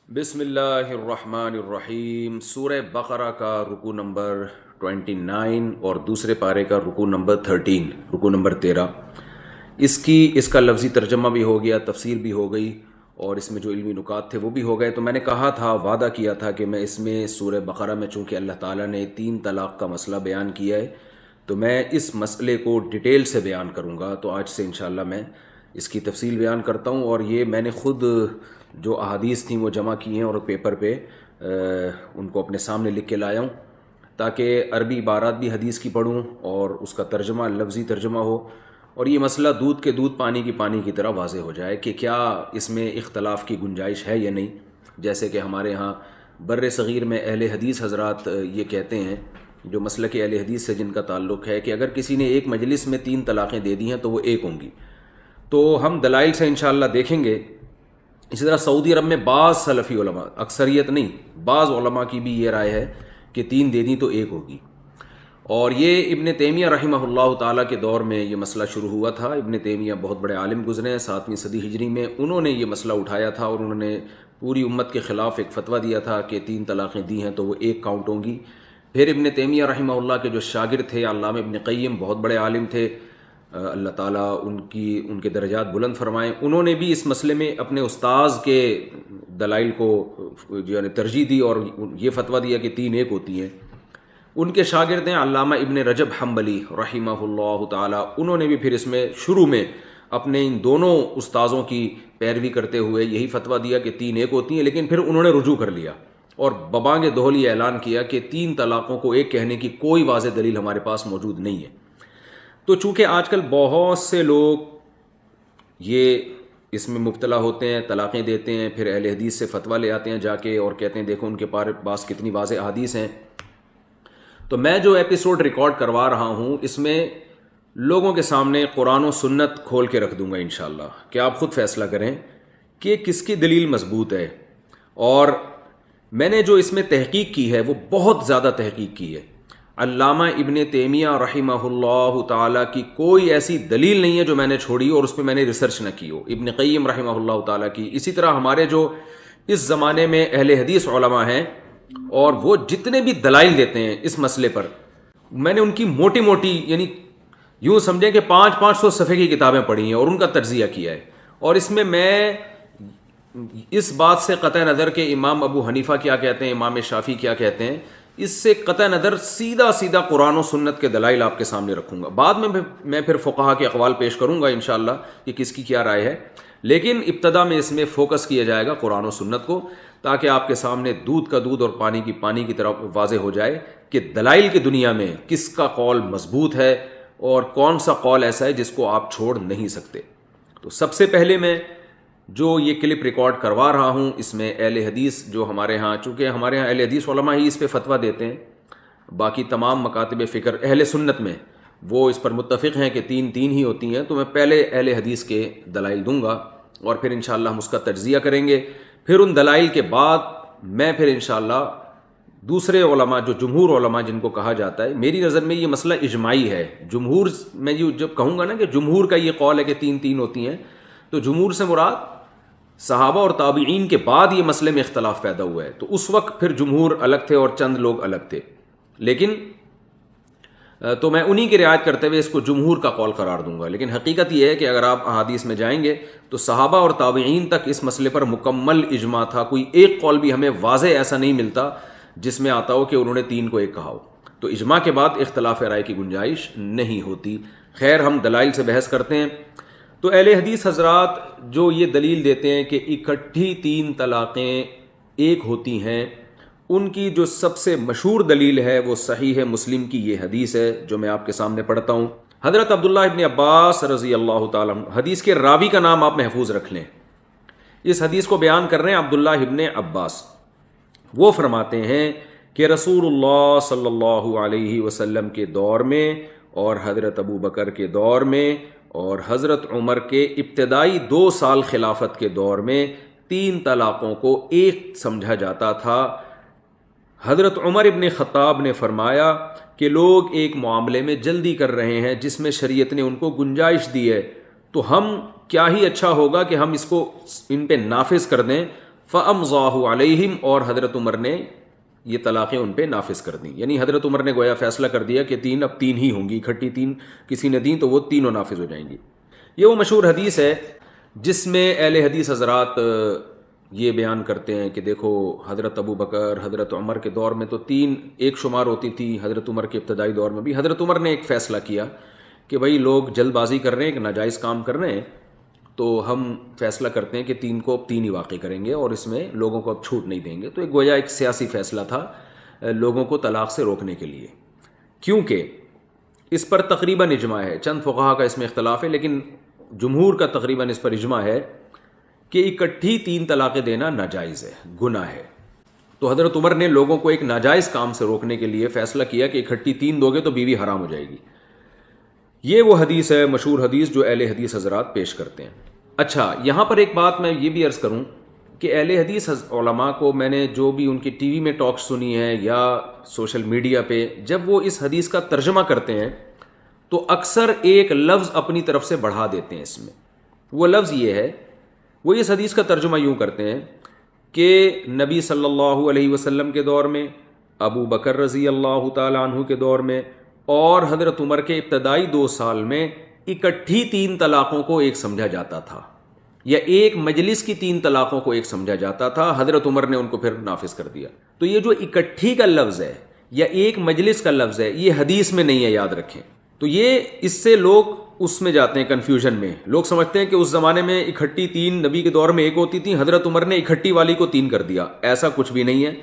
بسم اللہ الرحمن الرحیم۔ سورہ بقرہ کا رکوع نمبر 29 اور دوسرے پارے کا رکوع نمبر 13، رکوع نمبر 13۔ اس کا لفظی ترجمہ بھی ہو گیا، تفسیر بھی ہو گئی، اور اس میں جو علمی نکات تھے وہ بھی ہو گئے۔ تو میں نے کہا تھا، وعدہ کیا تھا کہ میں اس میں سورہ بقرہ میں، چونکہ اللہ تعالیٰ نے 3 طلاق کا مسئلہ بیان کیا ہے، تو میں اس مسئلے کو ڈیٹیل سے بیان کروں گا۔ تو آج سے انشاءاللہ میں اس کی تفصیل بیان کرتا ہوں، اور یہ میں نے خود جو احادیث تھیں وہ جمع کی ہیں اور پیپر پہ ان کو اپنے سامنے لکھ کے لایا ہوں، تاکہ عربی عبارات بھی حدیث کی پڑھوں اور اس کا ترجمہ، لفظی ترجمہ ہو، اور یہ مسئلہ دودھ کے دودھ پانی کی طرح واضح ہو جائے کہ کیا اس میں اختلاف کی گنجائش ہے یا نہیں۔ جیسے کہ ہمارے ہاں بر صغیر میں اہل حدیث حضرات یہ کہتے ہیں، جو مسلک اہل حدیث سے جن کا تعلق ہے، کہ اگر کسی نے ایک مجلس میں 3 طلاقیں دے دی ہیں تو وہ ایک ہوں گی۔ تو ہم دلائل سے انشاءاللہ دیکھیں گے۔ اسی طرح سعودی عرب میں بعض سلفی علماء، اکثریت نہیں، بعض علماء کی بھی یہ رائے ہے کہ 3 دے دیں تو ایک ہوگی، اور یہ ابن تیمیہ رحمہ اللہ تعالیٰ کے دور میں یہ مسئلہ شروع ہوا تھا۔ ابن تیمیہ بہت بڑے عالم گزرے ہیں 7ویں صدی ہجری میں، انہوں نے یہ مسئلہ اٹھایا تھا اور انہوں نے پوری امت کے خلاف ایک فتویٰ دیا تھا کہ 3 طلاقیں دی ہیں تو وہ ایک کاؤنٹ ہوں گی۔ پھر ابن تیمیہ رحمہ اللہ کے جو شاگرد تھے علامہ ابن قیم، بہت بڑے عالم تھے، اللہ تعالیٰ ان کے درجات بلند فرمائیں، انہوں نے بھی اس مسئلے میں اپنے استاذ کے دلائل کو یعنی ترجیح دی اور یہ فتویٰ دیا کہ 3 ایک ہوتی ہیں۔ ان کے شاگرد ہیں علامہ ابن رجب حنبلی رحمہ اللہ تعالیٰ، انہوں نے بھی پھر اس میں شروع میں اپنے ان دونوں استاذوں کی پیروی کرتے ہوئے یہی فتویٰ دیا کہ 3 ایک ہوتی ہیں، لیکن پھر انہوں نے رجوع کر لیا اور ببانگ دہلی اعلان کیا کہ 3 طلاقوں کو ایک کہنے کی کوئی واضح دلیل ہمارے پاس موجود نہیں ہے۔ تو چونکہ آج کل بہت سے لوگ یہ اس میں مبتلا ہوتے ہیں، طلاقیں دیتے ہیں، پھر اہل حدیث سے فتویٰ لے آتے ہیں جا کے اور کہتے ہیں دیکھو ان کے پاس کتنی واضح احادیث ہیں۔ تو میں جو ایپیسوڈ ریکارڈ کروا رہا ہوں اس میں لوگوں کے سامنے قرآن و سنت کھول کے رکھ دوں گا انشاءاللہ، کہ آپ خود فیصلہ کریں کہ کس کی دلیل مضبوط ہے۔ اور میں نے جو اس میں تحقیق کی ہے وہ بہت زیادہ تحقیق کی ہے۔ علامہ ابن تیمیہ رحمہ اللہ تعالیٰ کی کوئی ایسی دلیل نہیں ہے جو میں نے چھوڑی اور اس پہ میں نے ریسرچ نہ کی ہو۔ ابن قیم رحمہ اللہ تعالیٰ کی، اسی طرح ہمارے جو اس زمانے میں اہل حدیث علماء ہیں اور وہ جتنے بھی دلائل دیتے ہیں اس مسئلے پر، میں نے ان کی موٹی موٹی، یعنی یوں سمجھیں کہ 500 صفحے کی کتابیں پڑھی ہیں اور ان کا تجزیہ کیا ہے۔ اور اس میں اس بات سے قطع نظر کہ امام ابو حنیفہ کیا کہتے ہیں، امام شافعی کیا کہتے ہیں، اس سے قطع نظر سیدھا قرآن و سنت کے دلائل آپ کے سامنے رکھوں گا۔ بعد میں پھر فقہا کے اقوال پیش کروں گا انشاءاللہ کہ کس کی کیا رائے ہے، لیکن ابتدا میں اس میں فوکس کیا جائے گا قرآن و سنت کو، تاکہ آپ کے سامنے دودھ کا دودھ اور پانی کی طرح واضح ہو جائے کہ دلائل کی دنیا میں کس کا قول مضبوط ہے اور کون سا قول ایسا ہے جس کو آپ چھوڑ نہیں سکتے۔ تو سب سے پہلے میں جو یہ کلپ ریکارڈ کروا رہا ہوں اس میں اہل حدیث جو ہمارے ہاں، چونکہ ہمارے ہاں اہل حدیث علماء ہی اس پہ فتویٰ دیتے ہیں، باقی تمام مکاتب فکر اہل سنت میں وہ اس پر متفق ہیں کہ 3 ہی ہوتی ہیں، تو میں پہلے اہل حدیث کے دلائل دوں گا اور پھر انشاءاللہ ہم اس کا تجزیہ کریں گے۔ پھر ان دلائل کے بعد میں پھر انشاءاللہ دوسرے علماء، جو جمہور علماء جن کو کہا جاتا ہے، میری نظر میں یہ مسئلہ اجماعی ہے۔ جمہور میں جب کہوں گا نا کہ جمہور کا یہ قول ہے کہ 3 ہوتی ہیں، تو جمہور سے مراد صحابہ اور تابعین کے بعد یہ مسئلے میں اختلاف پیدا ہوا ہے، تو اس وقت پھر جمہور الگ تھے اور چند لوگ الگ تھے، لیکن تو میں انہی کی رعایت کرتے ہوئے اس کو جمہور کا قول قرار دوں گا۔ لیکن حقیقت یہ ہے کہ اگر آپ احادیث میں جائیں گے تو صحابہ اور تابعین تک اس مسئلے پر مکمل اجماع تھا، کوئی ایک قول بھی ہمیں واضح ایسا نہیں ملتا جس میں آتا ہو کہ انہوں نے 3 کو ایک کہا ہو، تو اجماع کے بعد اختلاف رائے کی گنجائش نہیں ہوتی۔ خیر، ہم دلائل سے بحث کرتے ہیں۔ تو اہل حدیث حضرات جو یہ دلیل دیتے ہیں کہ اکٹھی 3 طلاقیں ایک ہوتی ہیں، ان کی جو سب سے مشہور دلیل ہے وہ صحیح مسلم کی یہ حدیث ہے جو میں آپ کے سامنے پڑھتا ہوں۔ حضرت عبداللہ ابن عباس رضی اللہ تعالیٰ عنہ، حدیث کے راوی کا نام آپ محفوظ رکھ لیں، اس حدیث کو بیان کر رہے ہیں عبداللہ ابن عباس۔ وہ فرماتے ہیں کہ رسول اللہ صلی اللہ علیہ وسلم کے دور میں اور حضرت ابو بکر کے دور میں اور حضرت عمر کے ابتدائی 2 سال خلافت کے دور میں 3 طلاقوں کو ایک سمجھا جاتا تھا۔ حضرت عمر ابن خطاب نے فرمایا کہ لوگ ایک معاملے میں جلدی کر رہے ہیں جس میں شریعت نے ان کو گنجائش دی ہے، تو ہم کیا ہی اچھا ہوگا کہ ہم اس کو ان پہ نافذ کر دیں فَأَمْضَاهُ عَلَيْهِمْ، اور حضرت عمر نے یہ طلاقیں ان پہ نافذ کر دیں. یعنی حضرت عمر نے گویا فیصلہ کر دیا کہ تین اب تین ہی ہوں گی، اکٹھی تین کسی نے دیں تو وہ تینوں نافذ ہو جائیں گی. یہ وہ مشہور حدیث ہے جس میں اہل حدیث حضرات یہ بیان کرتے ہیں کہ دیکھو حضرت ابو بکر حضرت عمر کے دور میں تو تین ایک شمار ہوتی تھی، حضرت عمر کے ابتدائی دور میں بھی حضرت عمر نے ایک فیصلہ کیا کہ بھائی لوگ جلد بازی کر رہے ہیں، ایک ناجائز کام کر رہے ہیں، تو ہم فیصلہ کرتے ہیں کہ تین کو اب تین ہی واقع کریں گے اور اس میں لوگوں کو اب چھوٹ نہیں دیں گے. تو ایک گویا ایک سیاسی فیصلہ تھا لوگوں کو طلاق سے روکنے کے لیے، کیونکہ اس پر تقریباً اجماع ہے. چند فقہا کا اس میں اختلاف ہے لیکن جمہور کا تقریباً اس پر اجماع ہے کہ اکٹھی تین طلاقیں دینا ناجائز ہے، گناہ ہے. تو حضرت عمر نے لوگوں کو ایک ناجائز کام سے روکنے کے لیے فیصلہ کیا کہ اکٹھی تین دو گے تو بیوی حرام ہو جائے گی. یہ وہ حدیث ہے، مشہور حدیث جو اہل حدیث حضرات پیش کرتے ہیں. اچھا، یہاں پر ایک بات میں یہ بھی عرض کروں کہ اہل حدیث علماء کو میں نے جو بھی ان کی ٹی وی میں ٹاک سنی ہے یا سوشل میڈیا پہ، جب وہ اس حدیث کا ترجمہ کرتے ہیں تو اکثر ایک لفظ اپنی طرف سے بڑھا دیتے ہیں. اس میں وہ لفظ یہ ہے، وہ اس حدیث کا ترجمہ یوں کرتے ہیں کہ نبی صلی اللہ علیہ وسلم کے دور میں، ابو بکر رضی اللہ تعالی عنہ کے دور میں اور حضرت عمر کے ابتدائی 2 سال میں اکٹھی تین طلاقوں کو ایک سمجھا جاتا تھا، یا ایک مجلس کی تین طلاقوں کو ایک سمجھا جاتا تھا. حضرت عمر نے ان کو پھر نافذ کر دیا. تو یہ جو اکٹھی کا لفظ ہے یا ایک مجلس کا لفظ ہے یہ حدیث میں نہیں ہے، یاد رکھیں. تو یہ اس سے لوگ اس میں جاتے ہیں کنفیوژن میں. لوگ سمجھتے ہیں کہ اس زمانے میں اکٹھی تین نبی کے دور میں ایک ہوتی تھی، حضرت عمر نے اکٹھی والی کو تین کر دیا. ایسا کچھ بھی نہیں ہے.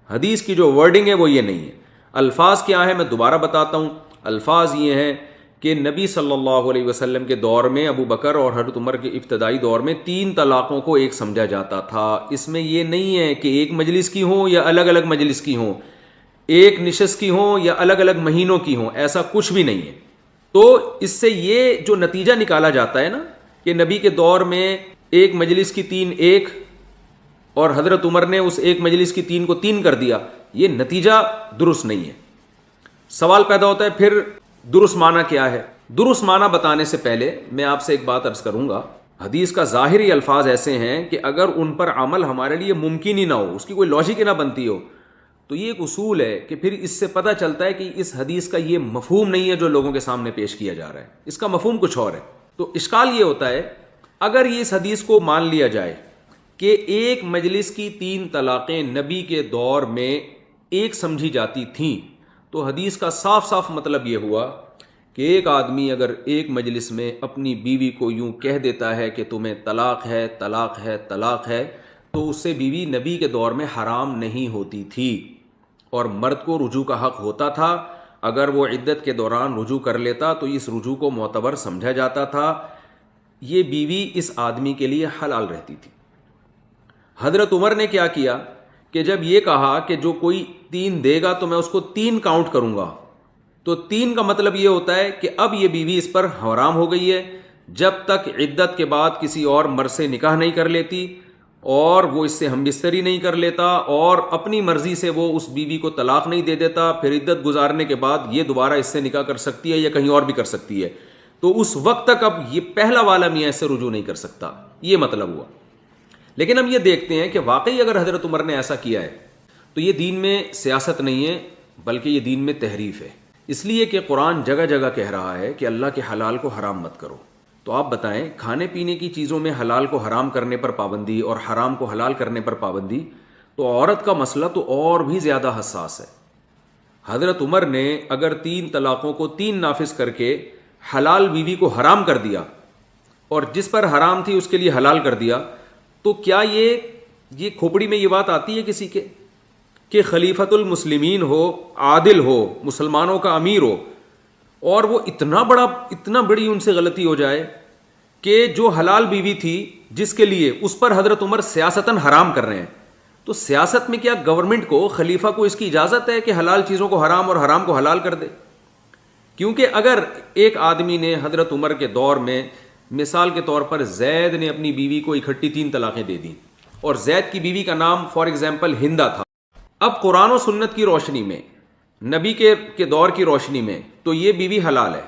حدیث کی جو ورڈنگ ہے وہ یہ نہیں ہے. الفاظ کیا ہے میں دوبارہ بتاتا ہوں. الفاظ یہ ہیں کہ نبی صلی اللہ علیہ وسلم کے دور میں ابو بکر اور حضرت عمر کے ابتدائی دور میں تین طلاقوں کو ایک سمجھا جاتا تھا. اس میں یہ نہیں ہے کہ ایک مجلس کی ہوں یا الگ الگ مجلس کی ہوں، ایک نشست کی ہوں یا الگ الگ مہینوں کی ہوں، ایسا کچھ بھی نہیں ہے. تو اس سے یہ جو نتیجہ نکالا جاتا ہے نا کہ نبی کے دور میں ایک مجلس کی تین ایک اور حضرت عمر نے اس ایک مجلس کی تین کو تین کر دیا، یہ نتیجہ درست نہیں ہے. سوال پیدا ہوتا ہے پھر درست معنی کیا ہے؟ درست معنی بتانے سے پہلے میں آپ سے ایک بات عرض کروں گا. حدیث کا ظاہری الفاظ ایسے ہیں کہ اگر ان پر عمل ہمارے لیے ممکن ہی نہ ہو، اس کی کوئی لاجک ہی نہ بنتی ہو، تو یہ ایک اصول ہے کہ پھر اس سے پتہ چلتا ہے کہ اس حدیث کا یہ مفہوم نہیں ہے جو لوگوں کے سامنے پیش کیا جا رہا ہے، اس کا مفہوم کچھ اور ہے. تو اشکال یہ ہوتا ہے اگر یہ اس حدیث کو مان لیا جائے کہ ایک مجلس کی تین طلاقیں نبی کے دور میں ایک سمجھی جاتی تھیں، تو حدیث کا صاف صاف مطلب یہ ہوا کہ ایک آدمی اگر ایک مجلس میں اپنی بیوی کو یوں کہہ دیتا ہے کہ تمہیں طلاق ہے طلاق ہے طلاق ہے، تو اس سے بیوی نبی کے دور میں حرام نہیں ہوتی تھی اور مرد کو رجوع کا حق ہوتا تھا. اگر وہ عدت کے دوران رجوع کر لیتا تو اس رجوع کو معتبر سمجھا جاتا تھا. یہ بیوی اس آدمی کے لیے حلال رہتی تھی. حضرت عمر نے کیا کیا کہ جب یہ کہا کہ جو کوئی تین دے گا تو میں اس کو تین کاؤنٹ کروں گا، تو تین کا مطلب یہ ہوتا ہے کہ اب یہ بیوی اس پر حرام ہو گئی ہے جب تک عدت کے بعد کسی اور مرد سے نکاح نہیں کر لیتی اور وہ اس سے ہم بستری نہیں کر لیتا اور اپنی مرضی سے وہ اس بیوی کو طلاق نہیں دے دیتا. پھر عدت گزارنے کے بعد یہ دوبارہ اس سے نکاح کر سکتی ہے یا کہیں اور بھی کر سکتی ہے. تو اس وقت تک اب یہ پہلا والا میاں اس سے رجوع نہیں کر سکتا. یہ مطلب ہوا. لیکن ہم یہ دیکھتے ہیں کہ واقعی اگر حضرت عمر نے ایسا کیا ہے تو یہ دین میں سیاست نہیں ہے بلکہ یہ دین میں تحریف ہے. اس لیے کہ قرآن جگہ جگہ کہہ رہا ہے کہ اللہ کے حلال کو حرام مت کرو. تو آپ بتائیں کھانے پینے کی چیزوں میں حلال کو حرام کرنے پر پابندی اور حرام کو حلال کرنے پر پابندی، تو عورت کا مسئلہ تو اور بھی زیادہ حساس ہے. حضرت عمر نے اگر تین طلاقوں کو تین نافذ کر کے حلال بیوی کو حرام کر دیا اور جس پر حرام تھی اس کے لیے حلال کر دیا، تو کیا یہ کھوپڑی میں یہ بات آتی ہے کسی کے کہ خلیفۃ المسلمین ہو، عادل ہو، مسلمانوں کا امیر ہو اور وہ اتنا بڑی ان سے غلطی ہو جائے کہ جو حلال بیوی تھی جس کے لیے اس پر حضرت عمر سیاستاً حرام کر رہے ہیں، تو سیاست میں کیا گورنمنٹ کو، خلیفہ کو اس کی اجازت ہے کہ حلال چیزوں کو حرام اور حرام کو حلال کر دے؟ کیونکہ اگر ایک آدمی نے حضرت عمر کے دور میں مثال کے طور پر زید نے اپنی بیوی کو اکٹھی تین طلاقیں دے دیں اور زید کی بیوی کا نام فار ایگزامپل ہندا تھا، اب قرآن و سنت کی روشنی میں، نبی کے دور کی روشنی میں تو یہ بیوی حلال ہے،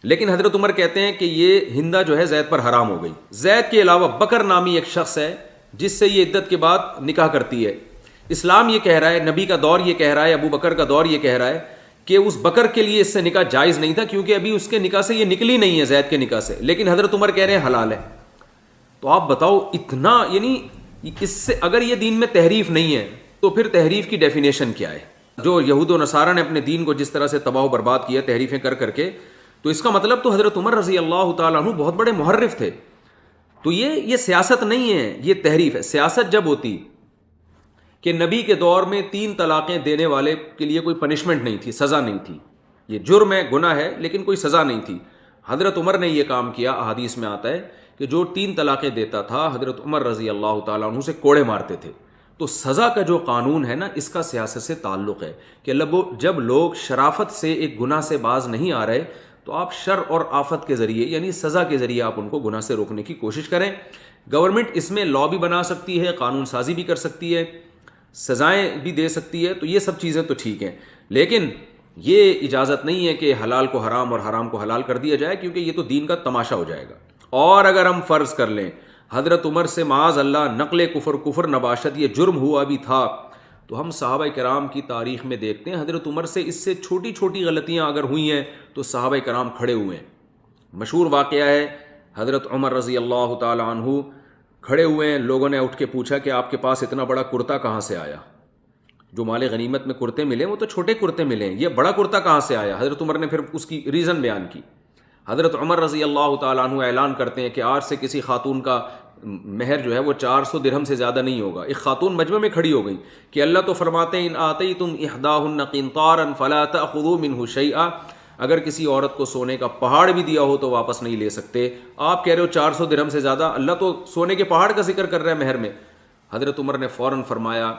لیکن حضرت عمر کہتے ہیں کہ یہ ہندا جو ہے زید پر حرام ہو گئی. زید کے علاوہ بکر نامی ایک شخص ہے جس سے یہ عدت کے بعد نکاح کرتی ہے. اسلام یہ کہہ رہا ہے, نبی کا دور یہ کہہ رہا ہے, ابو بکر کا دور یہ کہہ رہا ہے کہ اس بکر کے لیے اس سے نکاح جائز نہیں تھا, کیونکہ ابھی اس کے نکاح سے یہ نکلی نہیں ہے, زید کے نکاح سے. لیکن حضرت عمر کہہ رہے ہیں حلال ہے. تو آپ بتاؤ اتنا, یعنی اس سے اگر یہ دین میں تحریف نہیں ہے تو پھر تحریف کی ڈیفینیشن کیا ہے؟ جو یہود و نصارہ نے اپنے دین کو جس طرح سے تباہ و برباد کیا تحریفیں کر کر کے, تو اس کا مطلب تو حضرت عمر رضی اللہ تعالیٰ عنہ بہت بڑے محرف تھے. تو یہ سیاست نہیں ہے, یہ تحریف ہے. سیاست جب ہوتی کہ نبی کے دور میں 3 طلاقیں دینے والے کے لیے کوئی پنشمنٹ نہیں تھی, سزا نہیں تھی, یہ جرم ہے, گناہ ہے, لیکن کوئی سزا نہیں تھی. حضرت عمر نے یہ کام کیا. احادیث میں آتا ہے کہ جو 3 طلاقیں دیتا تھا حضرت عمر رضی اللہ تعالیٰ عنہ سے کوڑے مارتے تھے. تو سزا کا جو قانون ہے نا, اس کا سیاست سے تعلق ہے کہ جب لوگ شرافت سے ایک گناہ سے باز نہیں آ رہے تو آپ شر اور آفت کے ذریعے یعنی سزا کے ذریعے آپ ان کو گناہ سے روکنے کی کوشش کریں. گورنمنٹ اس میں لا بھی بنا سکتی ہے, قانون سازی بھی کر سکتی ہے, سزائیں بھی دے سکتی ہے, تو یہ سب چیزیں تو ٹھیک ہیں, لیکن یہ اجازت نہیں ہے کہ حلال کو حرام اور حرام کو حلال کر دیا جائے, کیونکہ یہ تو دین کا تماشا ہو جائے گا. اور اگر ہم فرض کر لیں حضرت عمر سے معاذ اللہ نقل کفر نباشت یہ جرم ہوا بھی تھا, تو ہم صحابہ کرام کی تاریخ میں دیکھتے ہیں حضرت عمر سے اس سے چھوٹی چھوٹی غلطیاں اگر ہوئی ہیں تو صحابہ کرام کھڑے ہوئے ہیں. مشہور واقعہ ہے, حضرت عمر رضی اللہ تعالی عنہ کھڑے ہوئے ہیں, لوگوں نے اٹھ کے پوچھا کہ آپ کے پاس اتنا بڑا کرتا کہاں سے آیا؟ جو مال غنیمت میں کرتے ملے وہ تو چھوٹے کرتے ملے ہیں, یہ بڑا کرتا کہاں سے آیا؟ حضرت عمر نے پھر اس کی ریزن بیان کی. حضرت عمر رضی اللہ تعالیٰ عنہ اعلان کرتے ہیں کہ آج سے کسی خاتون کا مہر جو ہے وہ 400 درہم سے زیادہ نہیں ہوگا. ایک خاتون مجمع میں کھڑی ہو گئی کہ اللہ تو فرماتے ہیں ان آتیتم احداہن قنطارا فلا تأخذوا منہ شیئا, اگر کسی عورت کو سونے کا پہاڑ بھی دیا ہو تو واپس نہیں لے سکتے. آپ کہہ رہے ہو 400 درہم سے زیادہ, اللہ تو سونے کے پہاڑ کا ذکر کر رہا ہے مہر میں. حضرت عمر نے فوراً فرمایا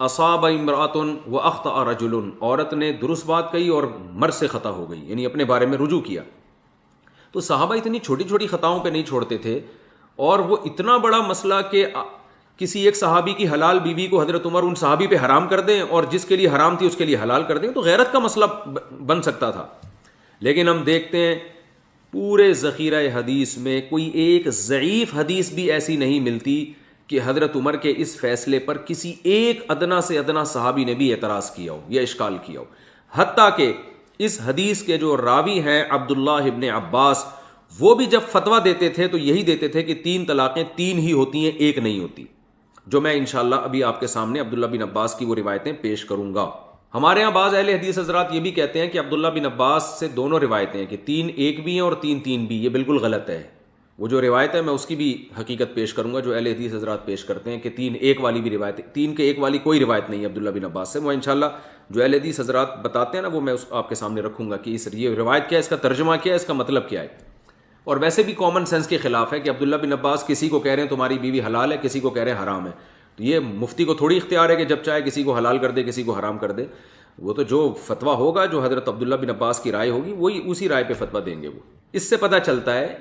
اصاب امرأۃ واخطأ رجل, عورت نے درست بات کہی اور مرد سے خطا ہو گئی, یعنی اپنے بارے میں رجوع کیا. تو صحابہ اتنی چھوٹی چھوٹی خطاؤں پہ نہیں چھوڑتے تھے, اور وہ اتنا بڑا مسئلہ کہ کسی ایک صحابی کی حلال بیوی کو حضرت عمر ان صحابی پہ حرام کر دیں اور جس کے لیے حرام تھی اس کے لیے حلال کر دیں, تو غیرت کا مسئلہ بن سکتا تھا. لیکن ہم دیکھتے ہیں پورے ذخیرہ حدیث میں کوئی ایک ضعیف حدیث بھی ایسی نہیں ملتی کہ حضرت عمر کے اس فیصلے پر کسی ایک ادنا سے ادنا صحابی نے بھی اعتراض کیا ہو یا اشکال کیا ہو. حتیٰ کہ اس حدیث کے جو راوی ہیں عبداللہ ابن عباس, وہ بھی جب فتویٰ دیتے تھے تو یہی دیتے تھے کہ 3 طلاقیں 3 ہی ہوتی ہیں, ایک نہیں ہوتی, جو میں انشاءاللہ ابھی آپ کے سامنے عبداللہ بن عباس کی وہ روایتیں پیش کروں گا. ہمارے ہاں بعض اہل حدیث حضرات یہ بھی کہتے ہیں کہ عبداللہ بن عباس سے دونوں روایتیں ہیں کہ 3 ایک بھی ہیں اور 3 3 بھی. یہ بالکل غلط ہے. وہ جو روایت ہے میں اس کی بھی حقیقت پیش کروں گا جو اہل حدیث حضرات پیش کرتے ہیں کہ 3 ایک والی بھی روایت, 3 کے ایک والی کوئی روایت نہیں ہے عبداللہ بن عباس سے. وہ انشاءاللہ جو اہل حدیث حضرات بتاتے ہیں نا وہ میں آپ کے سامنے رکھوں گا کہ یہ روایت کیا ہے, اس کا ترجمہ کیا ہے, اس کا مطلب کیا ہے. اور ویسے بھی کامن سینس کے خلاف ہے کہ عبداللہ بن عباس کسی کو کہہ رہے ہیں تمہاری بیوی حلال ہے, کسی کو کہہ رہے ہیں حرام ہے. تو یہ مفتی کو تھوڑی اختیار ہے کہ جب چاہے کسی کو حلال کر دے کسی کو حرام کر دے. وہ تو جو فتویٰ ہوگا جو حضرت عبداللہ بن عباس کی رائے ہوگی وہی اسی رائے پہ فتویٰ دیں گے. وہ اس سے پتہ چلتا ہے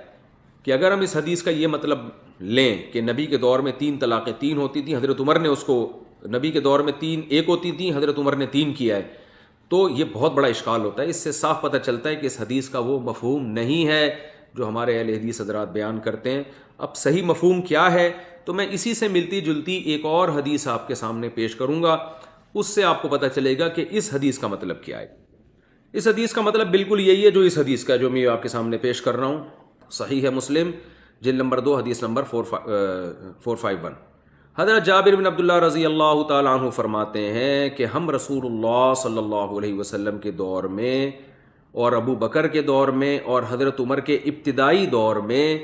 کہ اگر ہم اس حدیث کا یہ مطلب لیں کہ نبی کے دور میں 3 طلاقیں 3 ہوتی تھیں, حضرت عمر نے اس کو نبی کے دور میں 3 ایک ہوتی تھیں, حضرت عمر نے 3 کیا ہے, تو یہ بہت بڑا اشکال ہوتا ہے. اس سے صاف پتہ چلتا ہے کہ اس حدیث کا وہ مفہوم نہیں ہے جو ہمارے اہل حدیث حضرات بیان کرتے ہیں. اب صحیح مفہوم کیا ہے تو میں اسی سے ملتی جلتی ایک اور حدیث آپ کے سامنے پیش کروں گا, اس سے آپ کو پتہ چلے گا کہ اس حدیث کا مطلب کیا ہے. اس حدیث کا مطلب بالکل یہی ہے جو اس حدیث کا جو میں آپ کے سامنے پیش کر رہا ہوں. صحیح ہے مسلم جلد نمبر 2 حدیث نمبر 451. حضرت جابر بن عبداللہ رضی اللہ تعالیٰ عنہ فرماتے ہیں کہ ہم رسول اللہ صلی اللہ علیہ وسلم کے دور میں اور ابو بکر کے دور میں اور حضرت عمر کے ابتدائی دور میں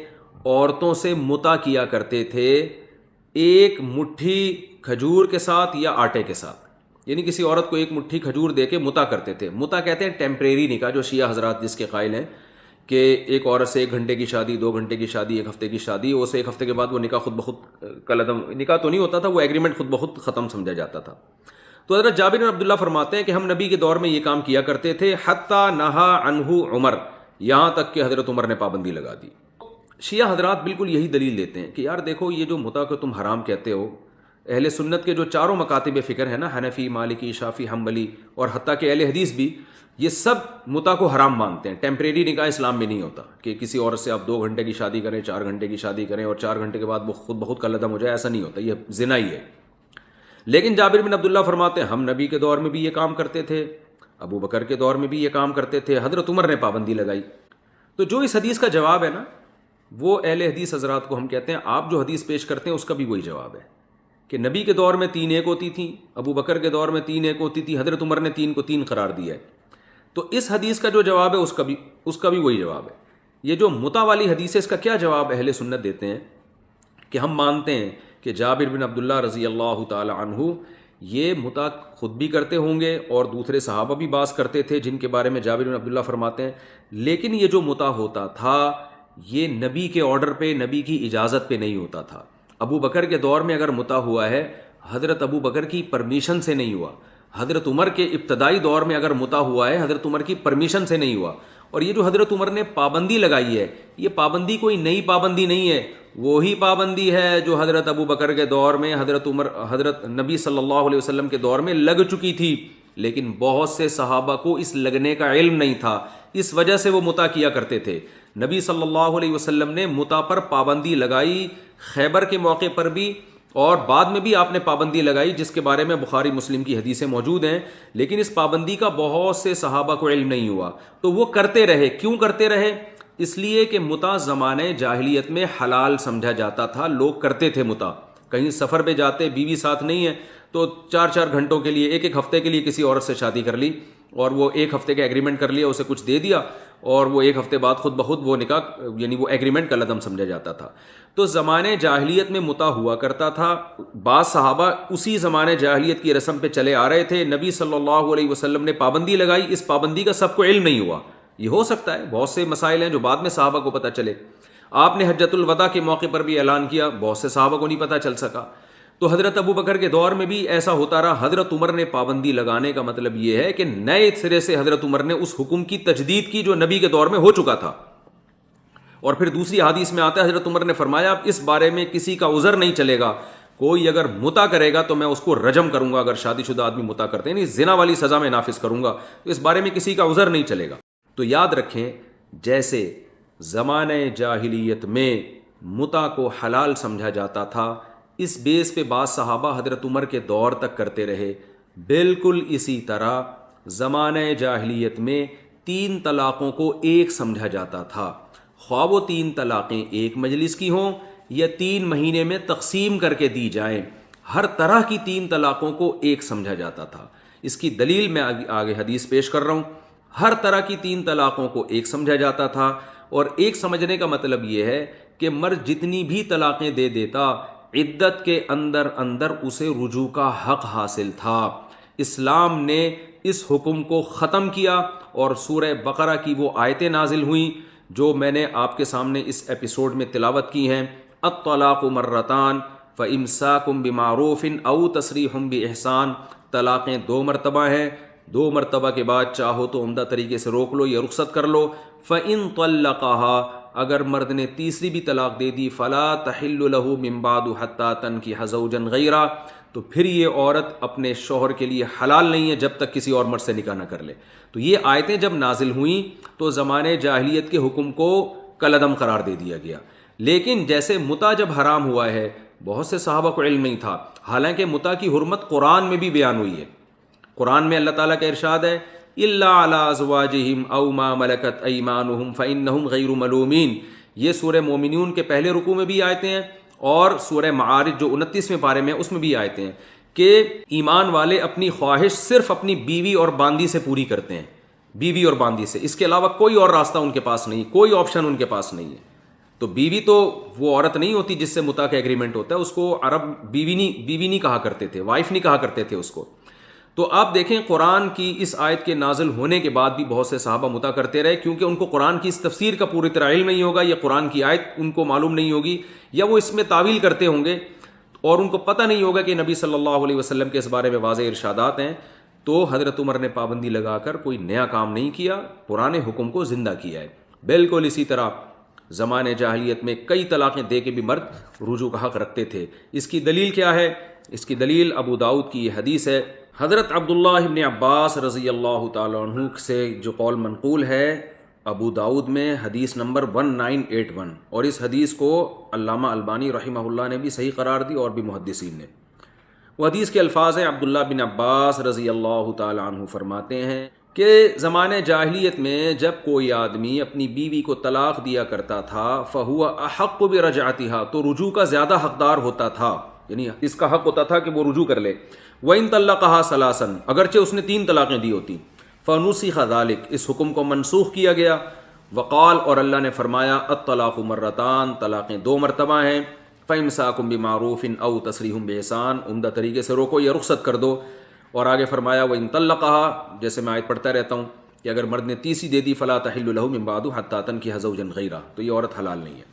عورتوں سے متع کیا کرتے تھے ایک مٹھی کھجور کے ساتھ یا آٹے کے ساتھ. یعنی کسی عورت کو ایک مٹھی کھجور دے کے متع کرتے تھے. متع کہتے ہیں ٹیمپریری نکاح, جو شیعہ حضرات جس کے قائل ہیں کہ ایک عورت سے 1 گھنٹے کی شادی, 2 گھنٹے کی شادی, 1 ہفتے کی شادی, اسے 1 ہفتے کے بعد وہ نکاح خود بخود کالعدم, نکاح تو نہیں ہوتا تھا, وہ ایگریمنٹ خود بخود ختم سمجھا جاتا تھا. تو حضرت جابر بن عبداللہ فرماتے ہیں کہ ہم نبی کے دور میں یہ کام کیا کرتے تھے حتی نہا عنہ عمر, یہاں تک کہ حضرت عمر نے پابندی لگا دی. شیعہ حضرات بالکل یہی دلیل دیتے ہیں کہ یار دیکھو یہ جو متع کو تم حرام کہتے ہو اہل سنت کے جو چاروں مکاتب فکر ہیں نا، حنفی، مالکی، شافعی، حنبلی اور حتیٰ کہ اہل حدیث بھی، یہ سب متع کو حرام مانتے ہیں. ٹیمپریری نکاح اسلام میں نہیں ہوتا کہ کسی عورت سے آپ 2 گھنٹے کی شادی کریں، 4 گھنٹے کی شادی کریں اور 4 گھنٹے کے بعد وہ خود بخود کالعدم ہو جائے، ایسا نہیں ہوتا، یہ زنا ہی ہے. لیکن جابر بن عبداللہ فرماتے ہیں ہم نبی کے دور میں بھی یہ کام کرتے تھے، ابو بکر کے دور میں بھی یہ کام کرتے تھے، حضرت عمر نے پابندی لگائی. تو جو اس حدیث کا جواب ہے نا، وہ اہل حدیث حضرات کو ہم کہتے ہیں آپ جو حدیث پیش کرتے ہیں اس کا بھی وہی جواب ہے کہ نبی کے دور میں 3 ایک ہوتی تھیں، ابو بکر کے دور میں 3 ایک ہوتی تھی، حضرت عمر نے 3 کو 3 قرار دیا ہے. تو اس حدیث کا جو جواب ہے اس کا بھی وہی جواب ہے. یہ جو متع والی حدیث ہے، اس کا کیا جواب اہل سنت دیتے ہیں کہ ہم مانتے ہیں کہ جابر بن عبداللہ رضی اللہ تعالی عنہ یہ متع خود بھی کرتے ہوں گے اور دوسرے صحابہ بھی بعض کرتے تھے جن کے بارے میں جابر بن عبداللہ فرماتے ہیں، لیکن یہ جو متع ہوتا تھا یہ نبی کے آرڈر پہ، نبی کی اجازت پہ نہیں ہوتا تھا. ابو بکر کے دور میں اگر متع ہوا ہے، حضرت ابو بکر کی پرمیشن سے نہیں ہوا. حضرت عمر کے ابتدائی دور میں اگر متع ہوا ہے، حضرت عمر کی پرمیشن سے نہیں ہوا. اور یہ جو حضرت عمر نے پابندی لگائی ہے، یہ پابندی کوئی نئی پابندی نہیں ہے، وہی پابندی ہے جو حضرت ابو بکر کے دور میں، حضرت نبی صلی اللہ علیہ وسلم کے دور میں لگ چکی تھی. لیکن بہت سے صحابہ کو اس لگنے کا علم نہیں تھا، اس وجہ سے وہ متع کیا کرتے تھے. نبی صلی اللہ علیہ وسلم نے متع پر پابندی لگائی، خیبر کے موقع پر بھی اور بعد میں بھی آپ نے پابندی لگائی، جس کے بارے میں بخاری مسلم کی حدیثیں موجود ہیں. لیکن اس پابندی کا بہت سے صحابہ کو علم نہیں ہوا تو وہ کرتے رہے. کیوں کرتے رہے؟ اس لیے کہ متع زمانے جاہلیت میں حلال سمجھا جاتا تھا، لوگ کرتے تھے متع. کہیں سفر پہ جاتے، بیوی ساتھ نہیں ہے تو 4 گھنٹوں کے لیے، ایک ہفتے کے لیے کسی عورت سے شادی کر لی اور وہ 1 ہفتے کا ایگریمنٹ کر لیا، اسے کچھ دے دیا اور وہ 1 ہفتے بعد خود بخود وہ نکاح، یعنی وہ ایگریمنٹ کا لدم سمجھا جاتا تھا. تو زمانے جاہلیت میں متع ہوا کرتا تھا. بعض صحابہ اسی زمانے جاہلیت کی رسم پہ چلے آ رہے تھے، نبی صلی اللہ علیہ وسلم نے پابندی لگائی، اس پابندی کا سب کو علم نہیں ہوا. یہ ہو سکتا ہے، بہت سے مسائل ہیں جو بعد میں صحابہ کو پتہ چلے. آپ نے حجۃ الوداع کے موقع پر بھی اعلان کیا، بہت سے صحابہ کو نہیں پتہ چل سکا. تو حضرت ابو بکر کے دور میں بھی ایسا ہوتا رہا. حضرت عمر نے پابندی لگانے کا مطلب یہ ہے کہ نئے سرے سے حضرت عمر نے اس حکم کی تجدید کی جو نبی کے دور میں ہو چکا تھا. اور پھر دوسری حدیث میں آتا ہے حضرت عمر نے فرمایا اب اس بارے میں کسی کا عذر نہیں چلے گا، کوئی اگر متع کرے گا تو میں اس کو رجم کروں گا. اگر شادی شدہ آدمی متع کرتے ہیں، یعنی زنا والی سزا میں نافذ کروں گا، تو اس بارے میں کسی کا عذر نہیں چلے گا. تو یاد رکھیں، جیسے زمانے جاہلیت میں متع کو حلال سمجھا جاتا تھا، اس بیس پہ بعض صحابہ حضرت عمر کے دور تک کرتے رہے. بالکل اسی طرح زمانے جاہلیت میں 3 طلاقوں کو ایک سمجھا جاتا تھا، خواہ وہ 3 طلاقیں ایک مجلس کی ہوں یا 3 مہینے میں تقسیم کر کے دی جائیں، ہر طرح کی 3 طلاقوں کو ایک سمجھا جاتا تھا. اس کی دلیل میں آگے حدیث پیش کر رہا ہوں. ہر طرح کی 3 طلاقوں کو ایک سمجھا جاتا تھا، اور ایک سمجھنے کا مطلب یہ ہے کہ مرد جتنی بھی طلاقیں دے دیتا، عدت کے اندر اندر اسے رجوع کا حق حاصل تھا. اسلام نے اس حکم کو ختم کیا اور سورہ بقرہ کی وہ آیتیں نازل ہوئیں جو میں نے آپ کے سامنے اس ایپیسوڈ میں تلاوت کی ہیں. الطلاق مرتان فامساک بمعروف او تسریح باحسان. طلاقیں 2 مرتبہ ہیں، 2 مرتبہ کے بعد چاہو تو عمدہ طریقے سے روک لو یا رخصت کر لو. فإن طلقها، اگر مرد نے تیسری بھی طلاق دے دی، فلا تحل له من بعد حتى تنكح زوجا غیرہ، تو پھر یہ عورت اپنے شوہر کے لیے حلال نہیں ہے جب تک کسی اور مرد سے نکاح نہ کر لے. تو یہ آیتیں جب نازل ہوئیں تو زمانے جاہلیت کے حکم کو کالعدم قرار دے دیا گیا. لیکن جیسے متع جب حرام ہوا ہے، بہت سے صحابہ کو علم نہیں تھا، حالانکہ متع کی حرمت قرآن میں بھی بیان ہوئی ہے. قرآن میں اللہ تعالیٰ کا ارشاد ہے الا علی ازواجہم او ما ملکت ایمانہم فانہم غیر ملومین. یہ سورہ مومنون کے پہلے رکوع میں بھی آیتیں ہیں اور سورہ معارج جو 29ویں پارے میں اس میں بھی آیتیں ہیں کہ ایمان والے اپنی خواہش صرف اپنی بیوی اور باندی سے پوری کرتے ہیں، بیوی اور باندی سے، اس کے علاوہ کوئی اور راستہ ان کے پاس نہیں، کوئی آپشن ان کے پاس نہیں ہے. تو بیوی تو وہ عورت نہیں ہوتی جس سے متع کا ایگریمنٹ ہوتا ہے، اس کو عرب بیوی نہیں کہا کرتے تھے، وائف نہیں کہا کرتے تھے اس کو. تو آپ دیکھیں قرآن کی اس آیت کے نازل ہونے کے بعد بھی بہت سے صحابہ متع کرتے رہے، کیونکہ ان کو قرآن کی اس تفسیر کا پوری طرح علم نہیں ہوگا، یا قرآن کی آیت ان کو معلوم نہیں ہوگی، یا وہ اس میں تعویل کرتے ہوں گے اور ان کو پتہ نہیں ہوگا کہ نبی صلی اللہ علیہ وسلم کے اس بارے میں واضح ارشادات ہیں. تو حضرت عمر نے پابندی لگا کر کوئی نیا کام نہیں کیا، پرانے حکم کو زندہ کیا ہے. بالکل اسی طرح زمانے جاہلیت میں کئی طلاقیں دے کے بھی مرد رجوع کا حق رکھتے تھے. اس کی دلیل کیا ہے؟ اس کی دلیل ابو داؤد کی یہ حدیث ہے. حضرت عبداللہ ابن عباس رضی اللہ تعالیٰ عنہ سے جو قول منقول ہے ابو داؤد میں حدیث نمبر 1981، اور اس حدیث کو علامہ البانی رحمہ اللہ نے بھی صحیح قرار دی اور بھی محدثین نے. وہ حدیث کے الفاظ ہیں، عبداللہ بن عباس رضی اللہ تعالیٰ عنہ فرماتے ہیں کہ زمانے جاہلیت میں جب کوئی آدمی اپنی بیوی کو طلاق دیا کرتا تھا فہو احق برجعتها، تو رجوع کا زیادہ حقدار ہوتا تھا، یعنی اس کا حق ہوتا تھا کہ وہ رجوع کر لے. وَإِن طَلَّقَهَا ثَلَاثًا، اگرچہ اس نے 3 طلاقیں دی ہوتی. فَنُسِخَ ذَلِكَ، اس حکم کو منسوخ کیا گیا. وقال، اور اللہ نے فرمایا الطلاق مرتان، طلاقیں 2 مرتبہ ہیں. فَإِمْسَاكٌ بِمَعْرُوفٍ أَوْ تَسْرِيحٌ بِإِحْسَان، عمدہ طریقے سے روکو یا رخصت کر دو. اور آگے فرمایا وَإِن طَلَّقَهَا، جیسے میں آیت پڑھتا رہتا ہوں کہ اگر مرد نے تیسری دے دی فَلَا تَحِلُّ لَهُ مِن بَعْدُ حَتَّىٰ تَنكِحَ زَوْجًا غَيْرَهُ، تو یہ عورت حلال نہیں ہے.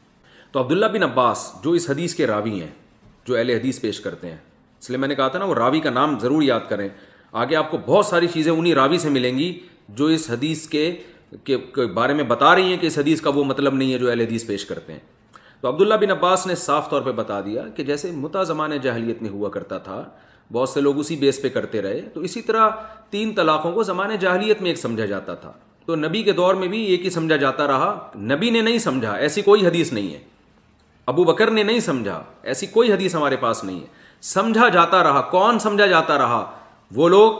تو عبداللہ بن عباس جو اس حدیث کے راوی ہیں، جو اہل حدیث پیش کرتے ہیں، اس لیے میں نے کہا تھا نا وہ راوی کا نام ضرور یاد کریں. آگے آپ کو بہت ساری چیزیں انہی راوی سے ملیں گی جو اس حدیث کے بارے میں بتا رہی ہیں کہ اس حدیث کا وہ مطلب نہیں ہے جو اہل حدیث پیش کرتے ہیں. تو عبداللہ بن عباس نے صاف طور پہ بتا دیا کہ جیسے متع زمانے جاہلیت میں ہوا کرتا تھا، بہت سے لوگ اسی بیس پہ کرتے رہے، تو اسی طرح 3 طلاقوں کو زمانے جاہلیت میں ایک سمجھا جاتا تھا. تو نبی کے دور میں بھی ایک ہی سمجھا جاتا رہا. نبی نے نہیں سمجھا، ایسی کوئی حدیث نہیں ہے. ابو بکر نے نہیں سمجھا، ایسی کوئی حدیث ہمارے پاس نہیں ہے. سمجھا جاتا رہا. کون سمجھا جاتا رہا؟ وہ لوگ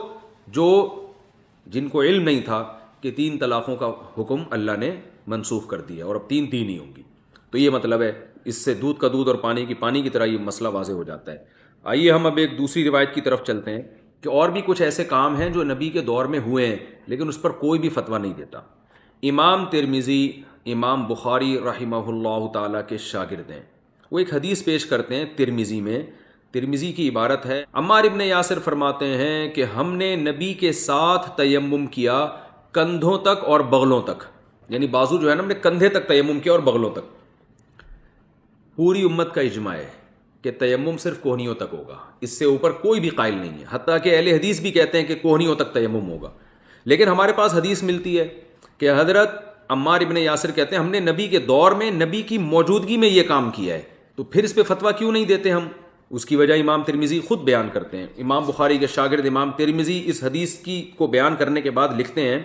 جن کو علم نہیں تھا کہ 3 طلاقوں کا حکم اللہ نے منسوخ کر دیا اور اب 3 ہی ہوں گی. تو یہ مطلب ہے، اس سے دودھ کا دودھ اور پانی کی طرح یہ مسئلہ واضح ہو جاتا ہے. آئیے ہم اب ایک دوسری روایت کی طرف چلتے ہیں کہ اور بھی کچھ ایسے کام ہیں جو نبی کے دور میں ہوئے ہیں لیکن اس پر کوئی بھی فتویٰ نہیں دیتا. امام ترمذی امام بخاری رحمہ اللہ تعالیٰ کے شاگرد ہیں. وہ ایک حدیث پیش کرتے ہیں ترمذی میں. ترمذی کی عبارت ہے، عمار ابن یاسر فرماتے ہیں کہ ہم نے نبی کے ساتھ تیمم کیا کندھوں تک اور بغلوں تک، یعنی بازو جو ہے نا، ہم نے کندھے تک تیمم کیا اور بغلوں تک. پوری امت کا اجماع ہے کہ تیمم صرف کوہنیوں تک ہوگا، اس سے اوپر کوئی بھی قائل نہیں ہے. حتیٰ کہ اہل حدیث بھی کہتے ہیں کہ کوہنیوں تک تیمم ہوگا. لیکن ہمارے پاس حدیث ملتی ہے کہ حضرت عمار ابن یاسر کہتے ہیں ہم نے نبی کے دور میں نبی کی موجودگی میں یہ کام کیا ہے. تو پھر اس پہ فتویٰ کیوں نہیں دیتے ہم؟ اس کی وجہ امام ترمذی خود بیان کرتے ہیں. امام بخاری کے شاگرد امام ترمذی اس حدیث کو بیان کرنے کے بعد لکھتے ہیں،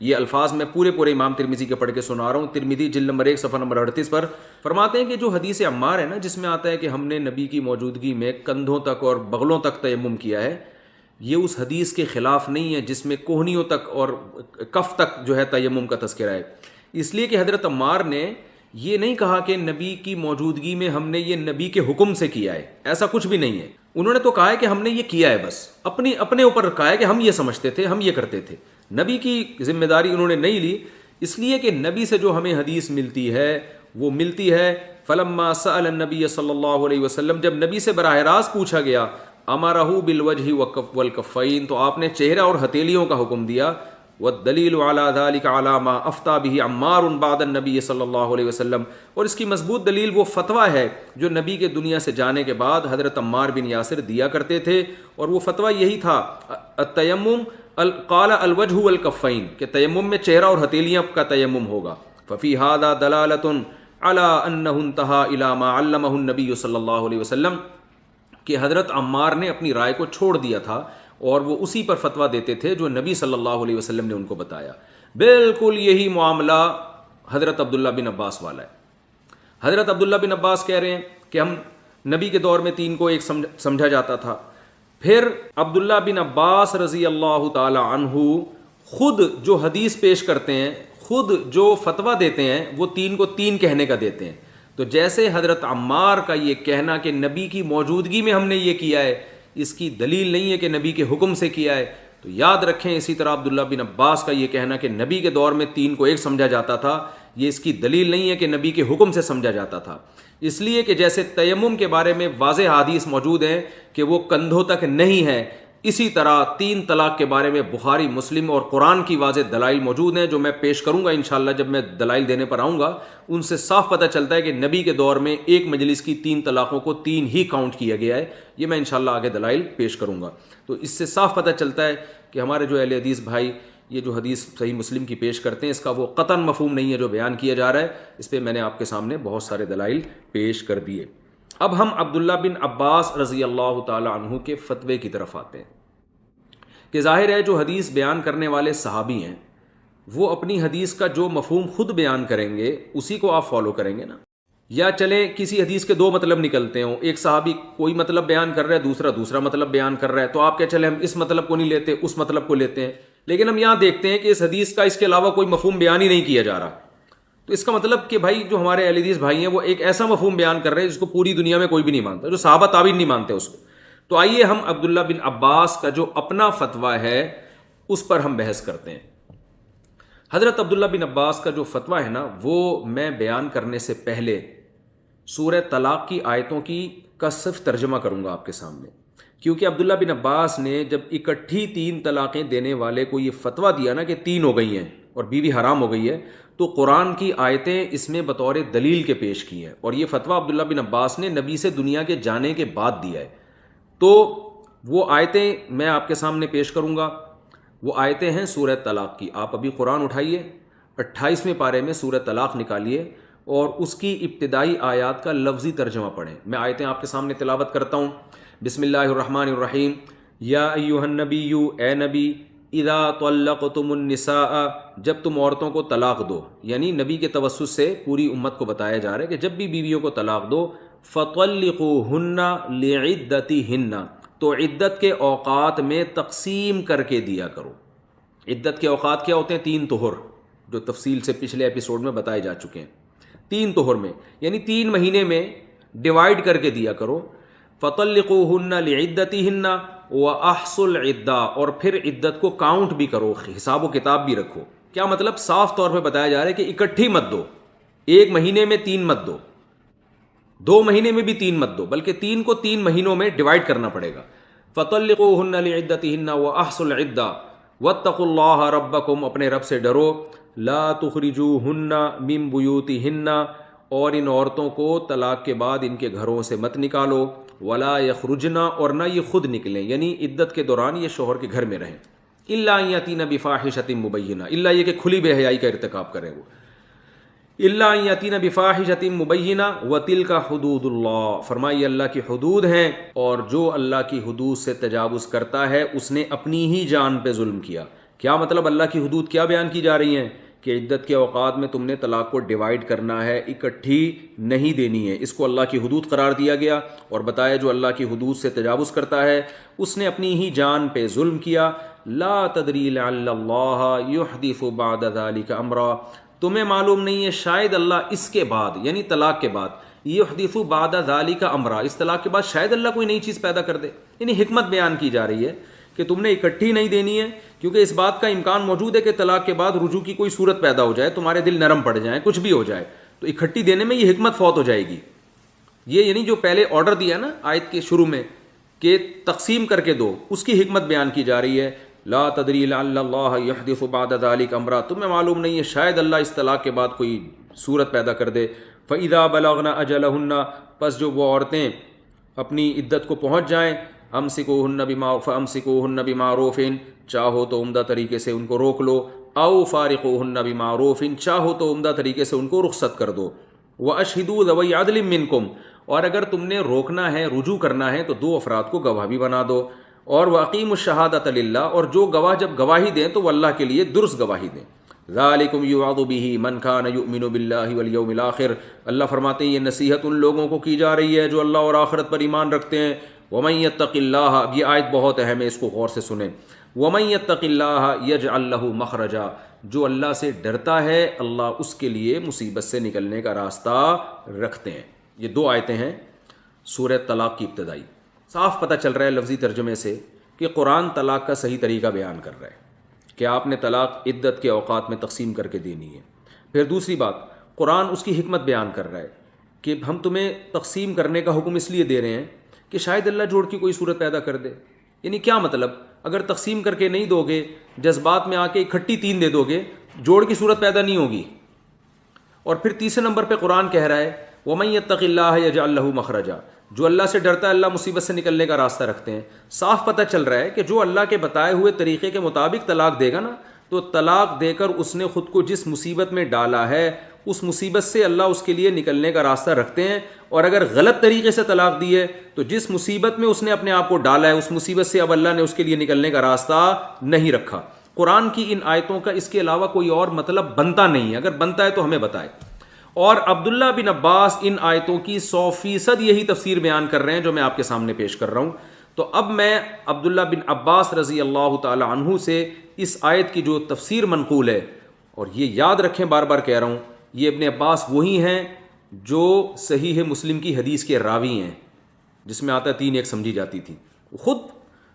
یہ الفاظ میں پورے امام ترمذی کے پڑھ کے سنا رہا ہوں. ترمذی جلد نمبر 1 صفحہ نمبر 38 پر فرماتے ہیں کہ جو حدیث عمار ہے نا، جس میں آتا ہے کہ ہم نے نبی کی موجودگی میں کندھوں تک اور بغلوں تک تیمم کیا ہے، یہ اس حدیث کے خلاف نہیں ہے جس میں کوہنیوں تک اور کف تک جو ہے تیمم کا تذکرہ ہے. اس لیے کہ حضرت عمار نے یہ نہیں کہا کہ نبی کی موجودگی میں ہم نے یہ نبی کے حکم سے کیا ہے، ایسا کچھ بھی نہیں ہے. انہوں نے تو کہا ہے کہ ہم نے یہ کیا ہے، بس اپنے اوپر کہا ہے کہ ہم یہ سمجھتے تھے، ہم یہ کرتے تھے. نبی کی ذمہ داری انہوں نے نہیں لی، اس لیے کہ نبی سے جو ہمیں حدیث ملتی ہے وہ ملتی ہے فلما سأل النبی صلی اللہ علیہ وسلم، جب نبی سے براہ راست پوچھا گیا امرہ بالوجہ والکفین، تو آپ نے چہرہ اور ہتھیلیوں کا حکم دیا. والدلیل علی ذلک علی ما افتى به عمار بعد النبی صلی اللہ علیہ وسلم، اور اس کی مضبوط دلیل وہ فتویٰ ہے جو نبی کے دنیا سے جانے کے بعد حضرت عمار بن یاسر دیا کرتے تھے، اور وہ فتویٰ یہی تھا التیمم قال الوجہ والکفین، کہ تیمم میں چہرہ اور ہتھیلیاں کا تیمم ہوگا. ففی ھذا دلالۃ علی انہ انتہى الی ما علمہ النبی صلی اللہ علیہ وسلم، کہ حضرت عمار نے اپنی رائے کو چھوڑ دیا تھا اور وہ اسی پر فتویٰ دیتے تھے جو نبی صلی اللہ علیہ وسلم نے ان کو بتایا. بالکل یہی معاملہ حضرت عبداللہ بن عباس والا ہے. حضرت عبداللہ بن عباس کہہ رہے ہیں کہ ہم نبی کے دور میں 3 کو ایک سمجھا جاتا تھا. پھر عبداللہ بن عباس رضی اللہ تعالی عنہ خود جو حدیث پیش کرتے ہیں، خود جو فتویٰ دیتے ہیں، وہ 3 کو 3 کہنے کا دیتے ہیں. تو جیسے حضرت عمار کا یہ کہنا کہ نبی کی موجودگی میں ہم نے یہ کیا ہے، اس کی دلیل نہیں ہے کہ نبی کے حکم سے کیا ہے. تو یاد رکھیں اسی طرح عبداللہ بن عباس کا یہ کہنا کہ نبی کے دور میں 3 کو ایک سمجھا جاتا تھا، یہ اس کی دلیل نہیں ہے کہ نبی کے حکم سے سمجھا جاتا تھا. اس لیے کہ جیسے تیمم کے بارے میں واضح حدیث موجود ہیں کہ وہ کندھوں تک نہیں ہے، اسی طرح 3 طلاق کے بارے میں بخاری، مسلم اور قرآن کی واضح دلائل موجود ہیں جو میں پیش کروں گا انشاءاللہ. جب میں دلائل دینے پر آؤں گا ان سے صاف پتہ چلتا ہے کہ نبی کے دور میں ایک مجلس کی 3 طلاقوں کو 3 ہی کاؤنٹ کیا گیا ہے. یہ میں انشاءاللہ آگے دلائل پیش کروں گا. تو اس سے صاف پتہ چلتا ہے کہ ہمارے جو اہل حدیث بھائی یہ جو حدیث صحیح مسلم کی پیش کرتے ہیں، اس کا وہ قطعاً مفہوم نہیں ہے جو بیان کیا جا رہا ہے. اس پہ میں نے آپ کے سامنے بہت سارے دلائل پیش کر دیے. اب ہم عبداللہ بن عباس رضی اللہ تعالی عنہ کے فتوے کی طرف آتے ہیں کہ ظاہر ہے جو حدیث بیان کرنے والے صحابی ہیں وہ اپنی حدیث کا جو مفہوم خود بیان کریں گے اسی کو آپ فالو کریں گے نا. یا چلیں کسی حدیث کے دو مطلب نکلتے ہوں, ایک صحابی کوئی مطلب بیان کر رہا ہے, دوسرا مطلب بیان کر رہا ہے, تو آپ کیا چلیں ہم اس مطلب کو نہیں لیتے اس مطلب کو لیتے ہیں, لیکن ہم یہاں دیکھتے ہیں کہ اس حدیث کا اس کے علاوہ کوئی مفہوم بیان ہی نہیں کیا جا رہا. تو اس کا مطلب کہ بھائی جو ہمارے اہل حدیث بھائی ہیں وہ ایک ایسا مفہوم بیان کر رہے ہیں جس کو پوری دنیا میں کوئی بھی نہیں مانتا, جو صحابہ تابعین نہیں مانتے اس کو. تو آئیے ہم عبداللہ بن عباس کا جو اپنا فتویٰ ہے اس پر ہم بحث کرتے ہیں. حضرت عبداللہ بن عباس کا جو فتویٰ ہے نا وہ میں بیان کرنے سے پہلے سورہ طلاق کی آیتوں کا صرف ترجمہ کروں گا آپ کے سامنے, کیونکہ عبداللہ بن عباس نے جب اکٹھی 3 طلاقیں دینے والے کو یہ فتویٰ دیا نا کہ 3 ہو گئی ہیں اور بیوی حرام ہو گئی ہے, تو قرآن کی آیتیں اس میں بطور دلیل کے پیش کی ہیں, اور یہ فتویٰ عبداللہ بن عباس نے نبی سے دنیا کے جانے کے بعد دیا ہے. تو وہ آیتیں میں آپ کے سامنے پیش کروں گا. وہ آیتیں ہیں سورہ طلاق کی. آپ ابھی قرآن اٹھائیے, 28ویں پارے میں سورہ طلاق نکالیے اور اس کی ابتدائی آیات کا لفظی ترجمہ پڑھیں. میں آیتیں آپ کے سامنے تلاوت کرتا ہوں. بسم اللہ الرحمن الرحیم. یا ایھا النبی, اے نبی, اذا طلقتم النساء, جب تم عورتوں کو طلاق دو, یعنی نبی کے توسط سے پوری امت کو بتایا جا رہا ہے کہ جب بھی بیویوں کو طلاق دو, فطلقوہن لعدتہن, تو عدت کے اوقات میں تقسیم کر کے دیا کرو. عدت کے اوقات کیا ہوتے ہیں؟ 3 طہر, جو تفصیل سے پچھلے ایپیسوڈ میں بتائے جا چکے ہیں. 3 طہر میں یعنی 3 مہینے میں ڈیوائیڈ کر کے دیا کرو. فطلقوہن لعدتہن واحصوا العدہ, اور پھر عدت کو کاؤنٹ بھی کرو, حساب و کتاب بھی رکھو. کیا مطلب؟ صاف طور پہ بتایا جا رہا ہے کہ اکٹھی مت دو, 1 مہینے میں 3 مت دو, 2 مہینے میں بھی 3 مت دو, بلکہ 3 کو 3 مہینوں میں ڈیوائیڈ کرنا پڑے گا. فطلقوہن لعدتہن واحصوا العدہ واتقوا اللہ ربکم, اپنے رب سے ڈرو. لا تخرجوہن من بیوتہن, اور ان عورتوں کو طلاق کے بعد ان کے گھروں سے مت نکالو. ولا یخرجن, اور نہ یہ خود نکلیں, یعنی عدت کے دوران یہ شوہر کے گھر میں رہیں. الا ان یاتین بفاحشۃ مبینہ, الا یہ کہ کھلی بے حیائی کا ارتکاب کریں وہ. الا ان یاتین بفاحشۃ مبینہ وتلک حدود اللہ, فرمائیے اللہ کی حدود ہیں, اور جو اللہ کی حدود سے تجاوز کرتا ہے اس نے اپنی ہی جان پہ ظلم کیا. کیا مطلب؟ اللہ کی حدود کیا بیان کی جا رہی ہیں کہ عدت کے اوقات میں تم نے طلاق کو ڈیوائیڈ کرنا ہے, اکٹھی نہیں دینی ہے. اس کو اللہ کی حدود قرار دیا گیا اور بتایا جو اللہ کی حدود سے تجاوز کرتا ہے اس نے اپنی ہی جان پہ ظلم کیا. لا تدری لعل اللہ یحدث بعد ذلک امرا, تمہیں معلوم نہیں ہے شاید اللہ اس کے بعد, یعنی طلاق کے بعد, یحدث بعد ذلک امرا, اس طلاق کے بعد شاید اللہ کوئی نئی چیز پیدا کر دے. یعنی حکمت بیان کی جا رہی ہے کہ تم نے اکٹھی نہیں دینی ہے, کیونکہ اس بات کا امکان موجود ہے کہ طلاق کے بعد رجوع کی کوئی صورت پیدا ہو جائے, تمہارے دل نرم پڑ جائیں, کچھ بھی ہو جائے, تو اکٹھی دینے میں یہ حکمت فوت ہو جائے گی. یہ یعنی جو پہلے آرڈر دیا نا آیت کے شروع میں کہ تقسیم کر کے دو, اس کی حکمت بیان کی جا رہی ہے. لا تدری لعل اللہ یحدث بعد ذلک امرا, تمہیں معلوم نہیں ہے شاید اللہ اس طلاق کے بعد کوئی صورت پیدا کر دے. فاذا بلغن اجلہن, پس جو وہ عورتیں اپنی عدت کو پہنچ جائیں, فامسکوہن بمعروف, چاہو تو عمدہ طریقے سے ان کو روک لو. او فارقوہن بمعروف, چاہو تو عمدہ طریقے سے ان کو رخصت کر دو. واشہدوا ذوی عدل منکم, اور اگر تم نے روکنا ہے, رجوع کرنا ہے, تو 2 افراد کو گواہ بھی بنا دو. اور واقیموا الشہادۃ للہ, اور جو گواہ جب گواہی دیں تو وہ اللہ کے لیے درست گواہی دیں. ذالکم یوعظ بہ من کان یؤمن باللہ والیوم الاخر, اللہ فرماتے ہیں یہ نصیحت ان لوگوں کو کی جا رہی ہے جو اللہ اور آخرت پر ایمان رکھتے ہیں. ومن یتق اللہ, اب یہ آیت بہت اہم ہے, اس کو غور سے سنیں. ومن یتق اللہ یجعل لہ مخرجا, جو اللہ سے ڈرتا ہے اللہ اس کے لیے مصیبت سے نکلنے کا راستہ رکھتے ہیں. یہ 2 آیتیں ہیں سورہ طلاق کی ابتدائی. صاف پتہ چل رہا ہے لفظی ترجمے سے کہ قرآن طلاق کا صحیح طریقہ بیان کر رہا ہے کہ آپ نے طلاق عدت کے اوقات میں تقسیم کر کے دینی ہے. پھر دوسری بات, قرآن اس کی حکمت بیان کر رہا ہے کہ ہم تمہیں تقسیم کرنے کا حکم اس لیے دے رہے ہیں کہ شاید اللہ جوڑ کی کوئی صورت پیدا کر دے. یعنی کیا مطلب؟ اگر تقسیم کر کے نہیں دو گے, جذبات میں آ کے اکٹھی 3 دے دو گے, جوڑ کی صورت پیدا نہیں ہوگی. اور پھر تیسرے نمبر پہ قرآن کہہ رہا ہے وَمَن يَتَّقِ اللَّهَ يَجْعَل لَّهُ مَخْرَجًا, جو اللہ سے ڈرتا ہے اللہ مصیبت سے نکلنے کا راستہ رکھتے ہیں. صاف پتہ چل رہا ہے کہ جو اللہ کے بتائے ہوئے طریقے کے مطابق طلاق دے گا نا, تو طلاق دے کر اس نے خود کو جس مصیبت میں ڈالا ہے اس مصیبت سے اللہ اس کے لیے نکلنے کا راستہ رکھتے ہیں. اور اگر غلط طریقے سے طلاق دی ہے تو جس مصیبت میں اس نے اپنے آپ کو ڈالا ہے اس مصیبت سے اب اللہ نے اس کے لیے نکلنے کا راستہ نہیں رکھا. قرآن کی ان آیتوں کا اس کے علاوہ کوئی اور مطلب بنتا نہیں ہے، اگر بنتا ہے تو ہمیں بتائے. اور عبداللہ بن عباس ان آیتوں کی 100% یہی تفسیر بیان کر رہے ہیں جو میں آپ کے سامنے پیش کر رہا ہوں. تو اب میں عبداللہ بن عباس رضی اللہ تعالی عنہ سے اس آیت کی جو تفسیر منقول ہے، اور یہ یاد رکھیں بار بار کہہ رہا ہوں، یہ ابن عباس وہی ہیں جو صحیح مسلم کی حدیث کے راوی ہیں جس میں آتا ہے 3 ایک سمجھی جاتی تھی. خود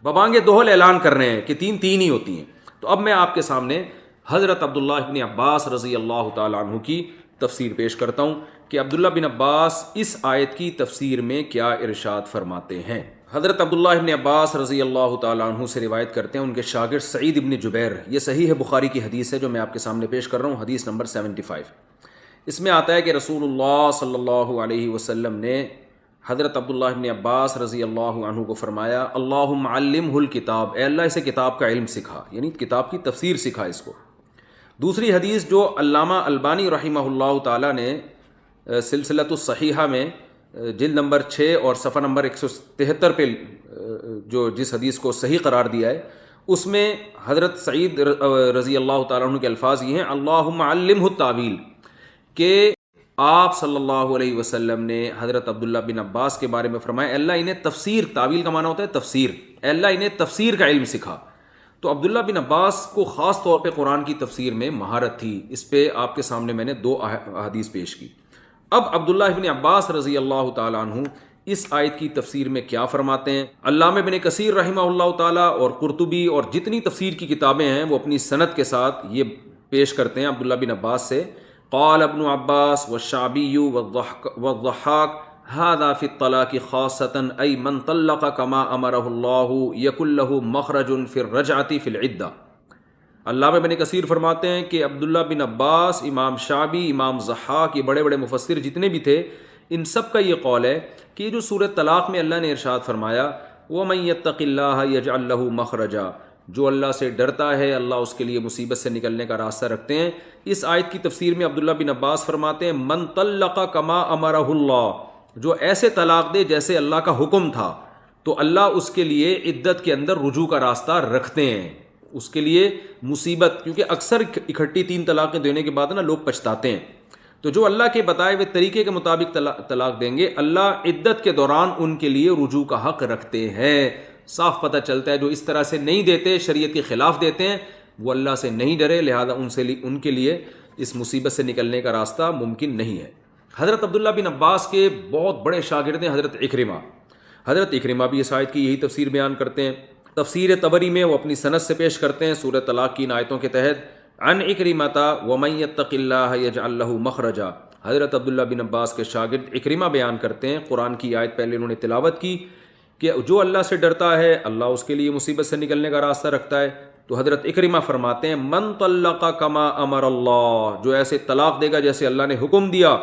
ببانگ دوہل اعلان کر رہے ہیں کہ 3 ہی ہوتی ہیں. تو اب میں آپ کے سامنے حضرت عبداللہ بن عباس رضی اللہ تعالی عنہ کی تفسیر پیش کرتا ہوں کہ عبداللہ بن عباس اس آیت کی تفسیر میں کیا ارشاد فرماتے ہیں. حضرت عبداللہ بن عباس رضی اللہ تعالیٰ عنہ سے روایت کرتے ہیں ان کے شاگرد سعید ابن جبیر. یہ صحیح ہے بخاری کی حدیث ہے جو میں آپ کے سامنے پیش کر رہا ہوں، حدیث نمبر 75. اس میں آتا ہے کہ رسول اللہ صلی اللہ علیہ وسلم نے حضرت عبداللہ بن عباس رضی اللہ عنہ کو فرمایا اللہم علمہ الکتاب، اے اللہ اسے کتاب کا علم سکھا، یعنی کتاب کی تفسیر سکھا اس کو. دوسری حدیث جو علامہ البانی رحمہ اللہ تعالیٰ نے سلسلۃ الصحیحہ میں جلد نمبر 6 اور صفحہ نمبر 173 پہ جو جس حدیث کو صحیح قرار دیا ہے، اس میں حضرت سعید رضی اللہ تعالیٰ عنہ کے الفاظ یہ ہیں اللہم علمہ التاویل، کہ آپ صلی اللہ علیہ وسلم نے حضرت عبداللہ بن عباس کے بارے میں فرمایا اے اللہ انہیں تفسیر، تاویل کا معنی ہوتا ہے تفسیر، اے اللہ انہیں تفسیر کا علم سکھا. تو عبداللہ بن عباس کو خاص طور پہ قرآن کی تفسیر میں مہارت تھی. اس پہ آپ کے سامنے میں نے 2 احادیث پیش کی. اب عبداللہ بن عباس رضی اللہ تعالیٰ عنہ اس آیت کی تفسیر میں کیا فرماتے ہیں. علامہ ابن کثیر رحمہ اللہ تعالیٰ اور قرطبی اور جتنی تفسیر کی کتابیں ہیں وہ اپنی سند کے ساتھ یہ پیش کرتے ہیں عبداللہ بن عباس سے قال ابن عباس والشعبی والضحاک هذا في الطلاق خاصة أي من طلق كما أمره الله يكن له مخرج في الرجعة في العدة. علامہ ابن کثیر فرماتے ہیں کہ عبداللہ بن عباس، امام شعبی، امام ضحاک، یہ بڑے بڑے مفسر جتنے بھی تھے ان سب کا یہ قول ہے کہ یہ جو سورۃ طلاق میں اللہ نے ارشاد فرمایا وَمَن يَتَّقِ اللَّهَ يَجْعَل لَّهُ مَخْرَجًا، جو اللہ سے ڈرتا ہے اللہ اس کے لیے مصیبت سے نکلنے کا راستہ رکھتے ہیں. اس آیت کی تفسیر میں عبداللہ بن عباس فرماتے ہیں من طلق کما امرہ اللہ، جو ایسے طلاق دے جیسے اللہ کا حکم تھا تو اللہ اس کے لیے عدت کے اندر رجوع کا راستہ رکھتے ہیں. اس کے لیے مصیبت، کیونکہ اکثر اکٹھی 3 طلاقیں دینے کے بعد نا لوگ پچھتاتے ہیں، تو جو اللہ کے بتائے ہوئے طریقے کے مطابق طلاق دیں گے اللہ عدت کے دوران ان کے لیے رجوع کا حق رکھتے ہیں. صاف پتہ چلتا ہے جو اس طرح سے نہیں دیتے، شریعت کے خلاف دیتے ہیں، وہ اللہ سے نہیں ڈرے، لہذا ان کے لیے اس مصیبت سے نکلنے کا راستہ ممکن نہیں ہے. حضرت عبداللہ بن عباس کے بہت بڑے شاگرد ہیں حضرت اکرمہ بھی اس آیت کی یہی تفسیر بیان کرتے ہیں. تفسیر طبری میں وہ اپنی سند سے پیش کرتے ہیں سورۃ طلاق کی ان آیتوں کے تحت عن اکرمۃ ومن یتق اللہ یجعل لہ مخرجا. حضرت عبداللہ بن عباس کے شاگرد اکرمہ بیان کرتے ہیں، قرآن کی آیت پہلے انہوں نے تلاوت کی کہ جو اللہ سے ڈرتا ہے اللہ اس کے لیے مصیبت سے نکلنے کا راستہ رکھتا ہے. تو حضرت اکرمہ فرماتے ہیں من طلق کما امر اللہ، جو ایسے طلاق دے گا جیسے اللہ نے حکم دیا،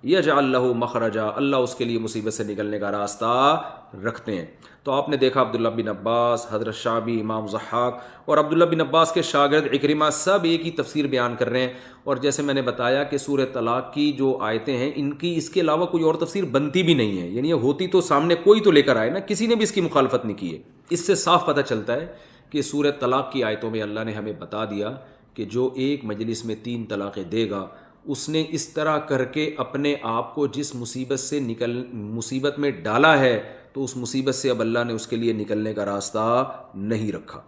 یجعل لہ مخرجا، اللہ اس کے لیے مصیبت سے نکلنے کا راستہ رکھتے ہیں. تو آپ نے دیکھا عبداللہ بن عباس، حضرت شعبی، امام ضحاک اور عبداللہ بن عباس کے شاگرد اکرمہ سب ایک ہی تفسیر بیان کر رہے ہیں. اور جیسے میں نے بتایا کہ سورہ طلاق کی جو آیتیں ہیں ان کی اس کے علاوہ کوئی اور تفسیر بنتی بھی نہیں ہے، یعنی یہ ہوتی تو سامنے کوئی تو لے کر آئے نا، کسی نے بھی اس کی مخالفت نہیں کی ہے. اس سے صاف پتہ چلتا ہے کہ سورہ طلاق کی آیتوں میں اللہ نے ہمیں بتا دیا کہ جو ایک مجلس میں 3 طلاقیں دے گا اس نے اس طرح کر کے اپنے آپ کو جس مصیبت میں ڈالا ہے تو اس مصیبت سے اب اللہ نے اس کے لیے نکلنے کا راستہ نہیں رکھا.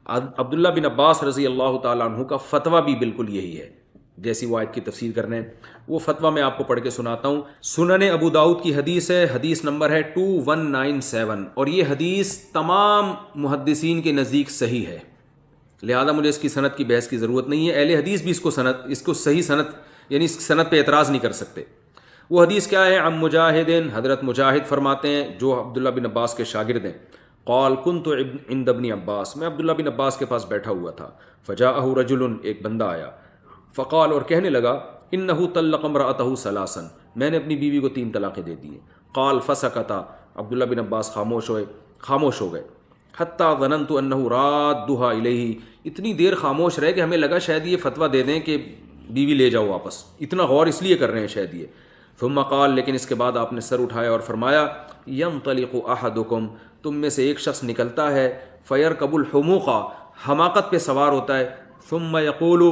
عبداللہ بن عباس رضی اللہ تعالیٰ عنہ کا فتویٰ بھی بالکل یہی ہے جیسی وہ آیت کی تفسیر کر رہے ہیں. وہ فتویٰ میں آپ کو پڑھ کے سناتا ہوں. سنن ابو داؤد کی حدیث ہے، حدیث نمبر ہے 2197، اور یہ حدیث تمام محدثین کے نزدیک صحیح ہے، لہذا مجھے اس کی سند کی بحث کی ضرورت نہیں ہے. اہل حدیث بھی اس کو صحیح سند یعنی اس سند پہ اعتراض نہیں کر سکتے. وہ حدیث کیا ہے؟ عن مجاہد، حضرت مجاہد فرماتے ہیں جو عبداللہ بن عباس کے شاگرد ہیں، قال كنت عند ابن عباس، میں عبداللہ بن عباس کے پاس بیٹھا ہوا تھا، فجاءه رجل، ایک بندہ آیا، فقال، اور کہنے لگا، انه طلق امرأته ثلاثا، میں نے اپنی بیوی کو 3 طلاقیں دے دی ہیں. قال فسکت، عبداللہ بن عباس خاموش ہو گئے. حتی ظننت انه رادها الیہ، اتنی دیر خاموش رہے کہ ہمیں لگا شاید یہ فتویٰ دے دیں کہ بیوی لے جاؤ واپس. اتنا غور اس لیے کر رہے ہیں شاید یہ. ثم قال، لیکن اس کے بعد آپ نے سر اٹھایا اور فرمایا ینطلق احدکم، تم میں سے ایک شخص نکلتا ہے، فیرکب الحموق، حماقت پہ سوار ہوتا ہے، ثم یقول،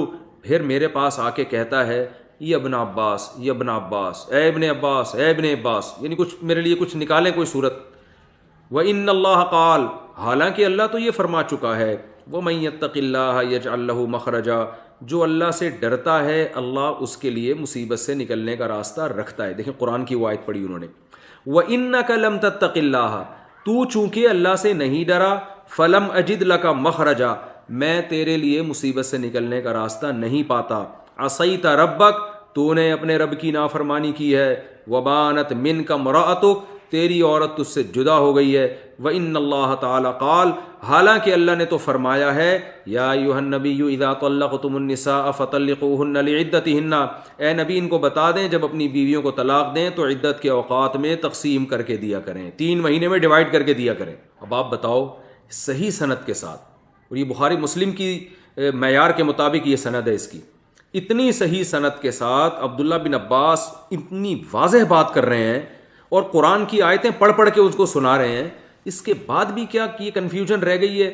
پھر میرے پاس آ کے کہتا ہے یہ ابن عباس، یہ ابن عباس، اے ابن عباس، اے ابن عباس، یعنی کچھ میرے لیے کچھ نکالیں کوئی صورت. وَإِنَّ اللَّهَ قَالَ، حالانکہ اللہ تو یہ فرما چکا ہے، وَمَن يَتَّقِ اللَّهَ يَجْعَل لَّهُ مَخْرَجًا، جو اللہ سے ڈرتا ہے اللہ اس کے لیے مصیبت سے نکلنے کا راستہ رکھتا ہے. دیکھیں قرآن کی وہ آیت پڑھی انہوں نے. وَإِنَّكَ لَمْ تَتَّقِ اللَّهَ، تو چونکہ اللہ سے نہیں ڈرا، فَلَمْ أَجِدْ لَكَ مَخْرَجًا، میں تیرے لیے مصیبت سے نکلنے کا راستہ نہیں پاتا. عَصَيْتَ رَبَّكَ، تو نے اپنے رب کی نافرمانی کی ہے. وَبَانَتْ مِنْكَ امْرَأَتُكَ، تیری عورت تجھ سے جدا ہو گئی ہے. وَإِنَّ اللَّهَ تَعَالَى قَالَ، حالانکہ اللہ نے تو فرمایا ہے، یا ایھا النبی اذا طلقتم النساء فطلقوهن لعدتهن، اے نبی ان کو بتا دیں جب اپنی بیویوں کو طلاق دیں تو عدت کے اوقات میں تقسیم کر کے دیا کریں، 3 مہینے میں ڈیوائڈ کر کے دیا کریں. اب آپ بتاؤ صحیح سند کے ساتھ، اور یہ بخاری مسلم کی معیار کے مطابق یہ سند ہے اس کی، اتنی صحیح سند کے ساتھ عبداللہ بن عباس اتنی واضح بات کر رہے ہیں اور قرآن کی آیتیں پڑھ پڑھ کے اس کو سنا رہے ہیں. اس کے بعد بھی کیا یہ کنفیوژن رہ گئی ہے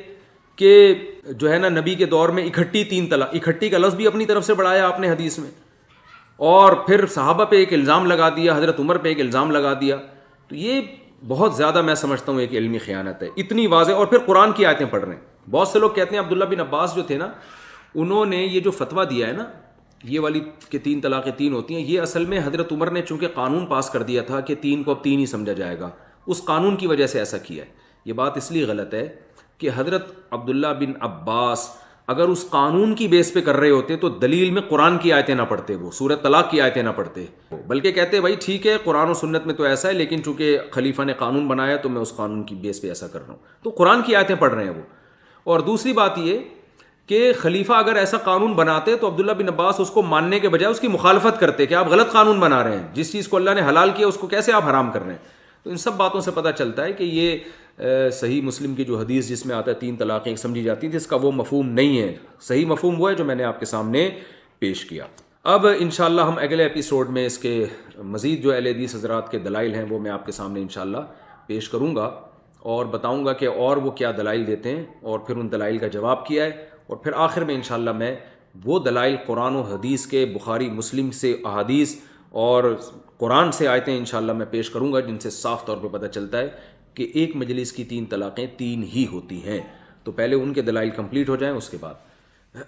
کہ جو ہے نا نبی کے دور میں اکٹھی 3 طلاق، اکٹھی کا لفظ بھی اپنی طرف سے بڑھایا آپ نے حدیث میں، اور پھر صحابہ پہ ایک الزام لگا دیا، حضرت عمر پہ ایک الزام لگا دیا. تو یہ بہت زیادہ میں سمجھتا ہوں ایک علمی خیانت ہے، اتنی واضح، اور پھر قرآن کی آیتیں پڑھ رہے ہیں. بہت سے لوگ کہتے ہیں عبداللہ بن عباس جو تھے نا، انہوں نے یہ جو فتویٰ دیا ہے نا یہ والی کہ 3 طلاقیں 3 ہوتی ہیں، یہ اصل میں حضرت عمر نے چونکہ قانون پاس کر دیا تھا کہ 3 کو اب 3 ہی سمجھا جائے گا، اس قانون کی وجہ سے ایسا کیا ہے. یہ بات اس لیے غلط ہے کہ حضرت عبداللہ بن عباس اگر اس قانون کی بیس پہ کر رہے ہوتے تو دلیل میں قرآن کی آیتیں نہ پڑھتے، وہ سورۃ طلاق کی آیتیں نہ پڑھتے، بلکہ کہتے بھائی ٹھیک ہے قرآن و سنت میں تو ایسا ہے لیکن چونکہ خلیفہ نے قانون بنایا تو میں اس قانون کی بیس پہ ایسا کر رہا ہوں. تو قرآن کی آیتیں پڑھ رہے ہیں وہ. اور دوسری بات یہ کہ خلیفہ اگر ایسا قانون بناتے تو عبداللہ بن عباس اس کو ماننے کے بجائے اس کی مخالفت کرتے کہ آپ غلط قانون بنا رہے ہیں، جس چیز کو اللہ نے حلال کیا اس کو کیسے آپ حرام کر رہے ہیں. تو ان سب باتوں سے پتہ چلتا ہے کہ یہ صحیح مسلم کی جو حدیث جس میں آتا ہے 3 طلاقیں ایک سمجھی جاتی تھی، اس کا وہ مفہوم نہیں ہے. صحیح مفہوم وہ ہے جو میں نے آپ کے سامنے پیش کیا. اب انشاءاللہ ہم اگلے ایپیسوڈ میں اس کے مزید جو اہل حدیث حضرات کے دلائل ہیں وہ میں آپ کے سامنے انشاءاللہ پیش کروں گا اور بتاؤں گا کہ اور وہ کیا دلائل دیتے ہیں اور پھر ان دلائل کا جواب کیا ہے. اور پھر آخر میں انشاءاللہ میں وہ دلائل قرآن و حدیث کے، بخاری مسلم سے احادیث اور قرآن سے آیتیں انشاءاللہ میں پیش کروں گا جن سے صاف طور پہ پتہ چلتا ہے کہ ایک مجلس کی 3 طلاقیں 3 ہی ہوتی ہیں. تو پہلے ان کے دلائل کمپلیٹ ہو جائیں، اس کے بعد